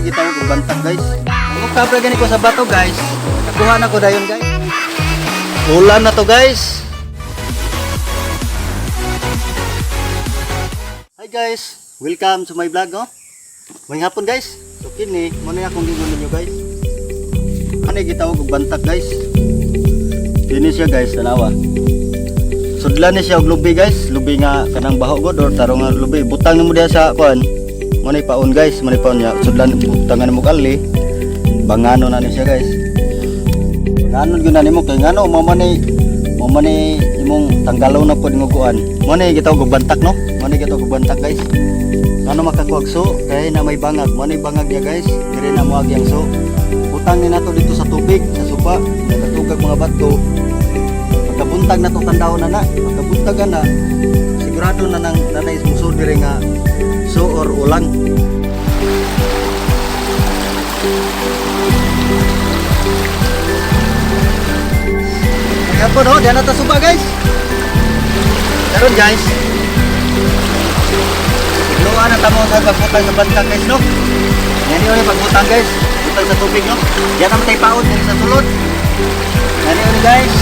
gitawag og bantag guys. Ang kabra gani ko sa bato guys. Nakuha na ko dayon guys. Ulan na to guys. Hi guys, welcome to my vlog no. May hapon guys. So kini mo na akong gingon ninyo guys. Ano gitawag og bantag guys. Kini siya guys, tanawa. Sudlan ni siya og lubi guys, lubi nga kanang baho god or tarong nga lubi. Butang nimo diha sa kuan. Mo ni paon guys, mo ni paon niya. Sudlan butangan mo kali. Bangano na ni siya guys. Bangano gyud na nimo kay ngano mo man ni imong tanggalaw na pod nga kuan. Mo ni gitawag og bantak no. Mo ni gitawag og bantak guys. Ano makakuwag so kay na may bangag. Mo ni bangag niya guys. Diri na mo agyang so. Butang ni nato dito sa tubig, sa supa, nakatugag mga bato. Pagkabuntag na itong tandao na pagkabuntag na, sigurado na nanay muso dire nga so or ulang. Kaya po no, diyan na suba guys. Karon guys, igluan na tamo sa pagbutang sa bantag guys no. Yan yun yung pagbutang guys, butang sa tubig no. Diyan naman tayo paon, yan sa sulod. Yan yun guys.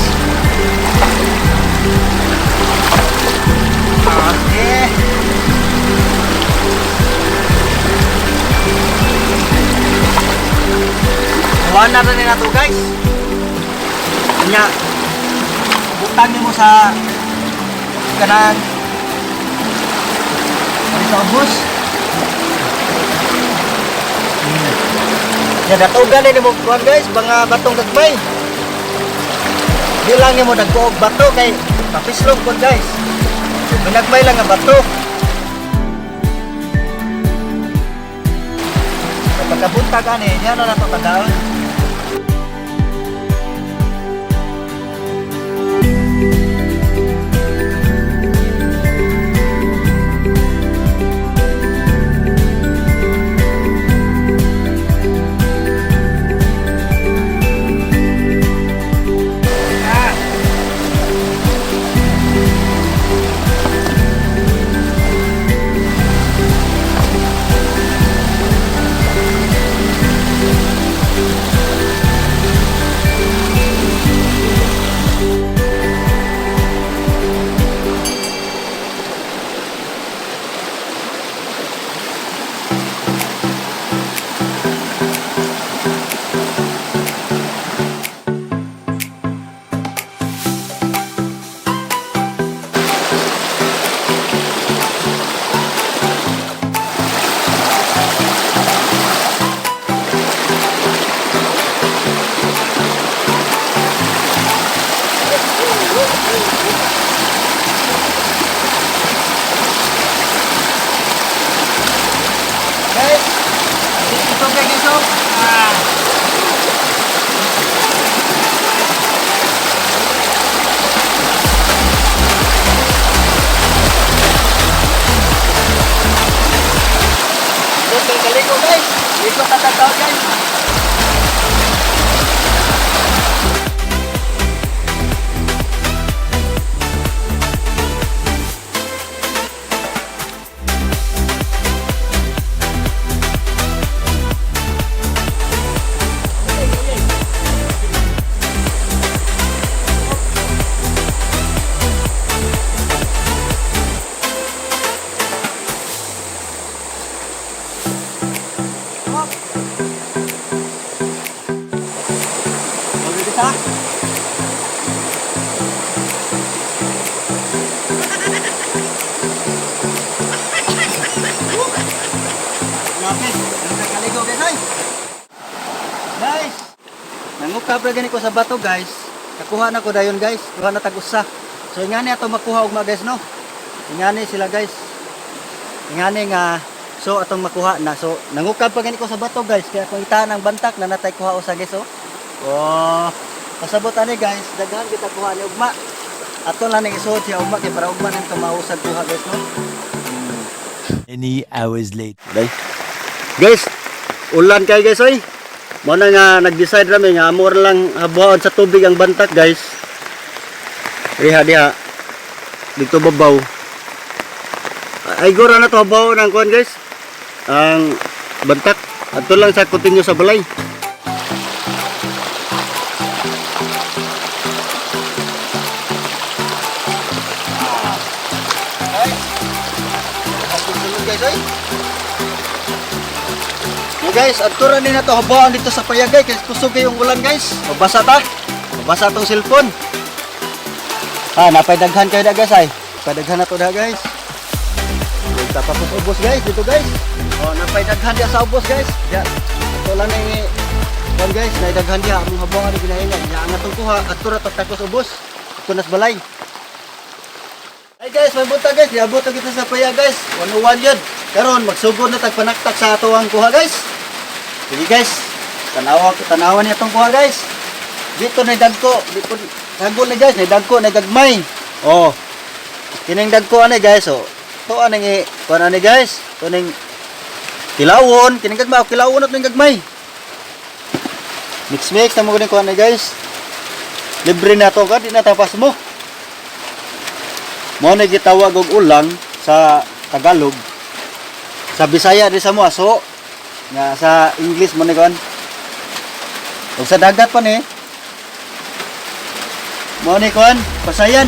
Okay. Kuhaan na rin na ito guys. Kanya butang mo sa kanan sa bus. Yan datugan ni mo kuhaan guys, mga batong gagmay. Di lang mo nagbuog bato kay papislog ko guys. Binagmay lang ang bato. Kapag kabuntag ani, yan na nato tandaan. Kaligo guys, ikot na tataw guys. Guys, nangukab ra gani ko sa bato guys. Nakuha na ko dayon guys. Kuha na tag-usa. So ingani ato makuha og mga guys no. Ingani sila guys. Ingani nga so atong makuha na. So nangukab pa gani ko sa bato guys. Kaya kung itaan ang bantak na natay kuha usa guys oh. Oh, pasabot ani guys, daghan kita kuha ni ugma. Ato lang ning isuot siya ugma kay para ugma nang kamausag kuha guys no. Many hours later. Guys, ulan kay guys oy. Mo na nga nag-decide rami nga amo lang habuhaon sa tubig ang bantak guys. Diha dito babaw. Ay gora na to babaw ng kuan guys. Ang bantak. Adto lang sa continue sa balay. Guys, adto ra ni nato habaon dito sa payagay kay kusog yung ulan guys. Mabasa ta. Mabasa tong cellphone. Napay daghan kayo da guys ay. Padaghan na to da guys. Tapos ubos guys dito guys. Napay daghan dia sa ubos guys. Ya. Ito lang ni guys, naidaghan dia among habaon ni ginahingan. Ya ang atong kuha adto ra tapos ubos. Ito nas balay. Hey guys, may buta guys. Iabot kita sa paya guys. 101 yun. Karon magsugod na tagpanaktak sa ato ang kuha guys. Sige guys, tanawan niya itong kuha guys. Dito na dagko, dito hagol ni guys, na dagko, na gagmay. Kining dagko ani guys, to ani kuha ani guys, to ning kilawon, kining gagmay, kilawon at ning gagmay. Mix na mo kining kuha ani guys. Libre na to ka, di na tapas mo. Mo ni gitawag og ulang sa Tagalog. Sa Bisaya di sa mo aso. Nga sa English mo ni kon. Ug sa dagat pa ni. Mo ni kon, pasayan.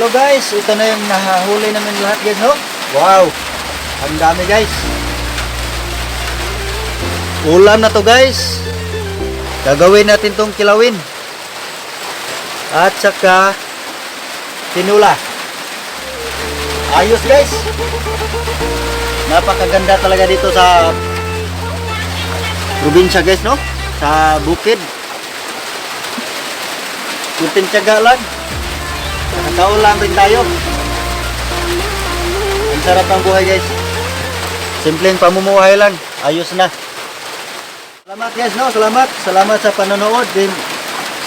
Hello guys, ito na yung nahahuli namin lahat guys, no? Wow! Ang dami guys. Ulam na to guys. Gagawin natin tong kilawin. At saka tinula. Ayos guys. Napakaganda talaga dito sa probinsya guys, no? Sa bukid. Kunting tiyaga lang. Nakaulam rin tayo. Ang sarap ng buhay guys. Simpleng pamumuhay lang. Ayos na. Salamat guys, no? Salamat sa panonood. Then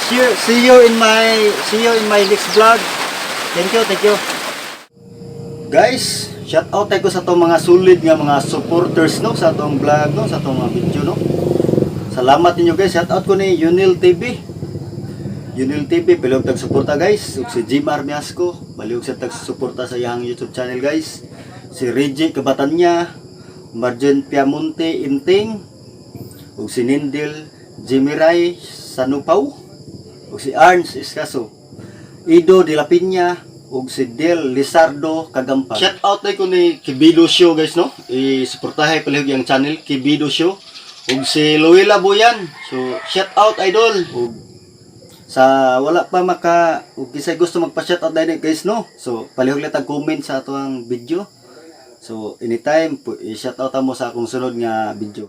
see you in my next vlog. Thank you. Guys, shout out tayo sa tong mga solid nga mga supporters, no, sa tong vlog, no, sa tong mga video, no. Salamat ninyo guys. Shout out ko ni Yunil TV. Yunil TV, balog tag-suporta guys. Ug si Jimar Miasco, balog sa tag-suporta sa iyang YouTube channel guys. Si Reggie Kabatanya, Marjen Piamonte Inting, ug si Nindil Jimiray Sanupaw, ug si Arns Escaso, Ido de la Piña, ug si Del Lizardo Kagampan. Shout out tayo ko ni Kibido Show guys, no. I-suportahay palihog yung channel Kibido Show. Ug si Luila Boyan. So shout out idol. Ug sa wala pa ug kisay gusto magpa-shoutout dahil guys, no. So palihog lang tag-comment sa ato ang video. So anytime i-shoutout mo sa akong sunod nga video.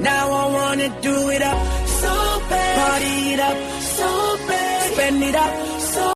Now I wanna do it up so bad, party it up so bad, spend it up